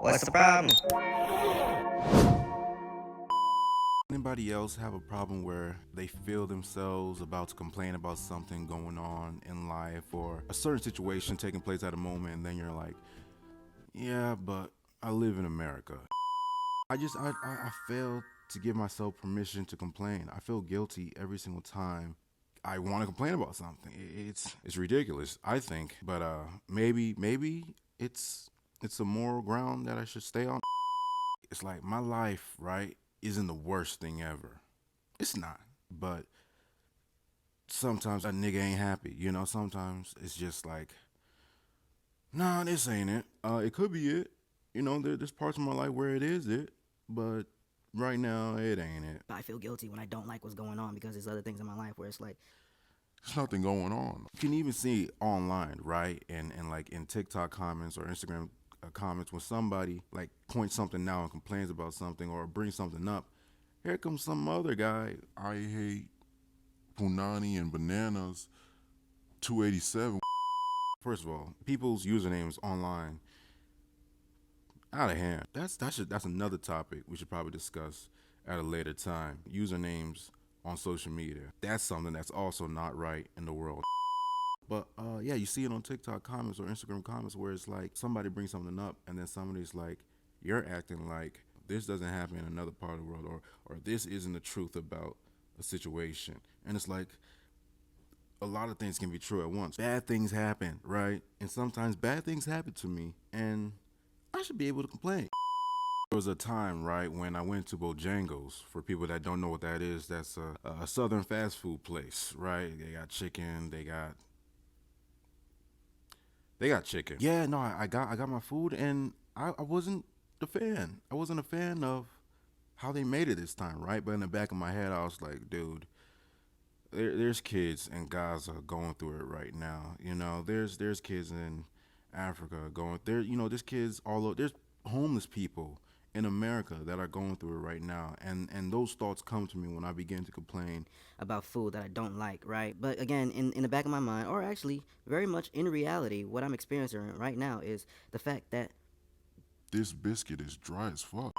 What's the problem? Anybody else have a problem where they feel themselves about to complain about something going on in life or a certain situation taking place at a moment, and then you're like, yeah, but I live in America. I fail to give myself permission to complain. I feel guilty every single time I want to complain about something. It's ridiculous, I think, but maybe it's a moral ground that I should stay on. It's like my life, right, isn't the worst thing ever. It's not. But sometimes a nigga ain't happy, you know? Sometimes it's just like, nah, this ain't it. It could be it. You know, there's parts of my life where it is it, but right now it ain't it. I feel guilty when I don't like what's going on because there's other things in my life where it's like, There's nothing going on. You can even see it online, right? And like in TikTok comments or Instagram comments when somebody like points something out and complains about something or brings something up, here comes some other guy. I hate punani and bananas 287. First of all, people's usernames online out of hand. That's another topic we should probably discuss at a later time. Usernames on social media. That's something that's also not right in the world. But yeah, you see it on TikTok comments or Instagram comments where it's like somebody brings something up and then somebody's like, you're acting like this doesn't happen in another part of the world or this isn't the truth about a situation. And it's like a lot of things can be true at once. Bad things happen, right? And sometimes bad things happen to me and I should be able to complain. There was a time, right, when I went to Bojangles. For people that don't know what that is, that's a southern fast food place, right? They got chicken, they got chicken. Yeah, no, I got my food and I wasn't a fan. I wasn't a fan of how they made it this time, right? But in the back of my head, I was like, dude, there's kids in Gaza going through it right now. You know, there's kids in Africa going there. You know, there's kids all over. There's homeless people in America that are going through it right now, and those thoughts come to me when I begin to complain about food that I don't like, right? But again, in the back of my mind, or actually very much in reality, what I'm experiencing right now is the fact that This biscuit is dry as fuck.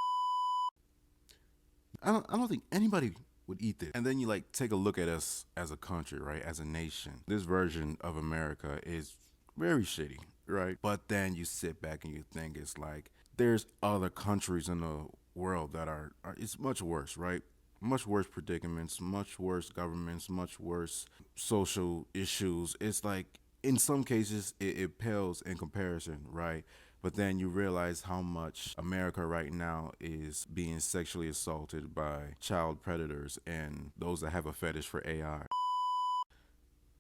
I don't think anybody would eat this. And then you like take a look at us as a country, right? As a nation. This version of America is very shitty, right? But then you sit back and you think it's like there's other countries in the world that are it's much worse, right? Much worse predicaments, much worse governments, much worse social issues. It's like in some cases it pales in comparison, right? But then you realize how much America right now is being sexually assaulted by child predators and those that have a fetish for AI.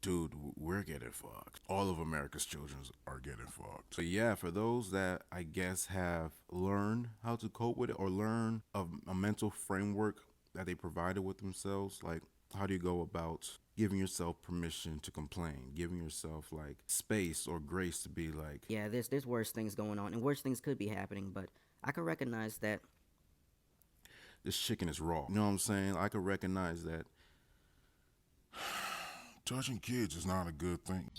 Dude, we're getting fucked. All of America's children are getting fucked. So yeah, for those that I guess have learned how to cope with it or learn a mental framework that they provided with themselves, like how do you go about giving yourself permission to complain, giving yourself like space or grace to be like, yeah, there's worse things going on, and worse things could be happening. But I can recognize that this chicken is raw. You know what I'm saying? I could recognize that Judging kids is not a good thing.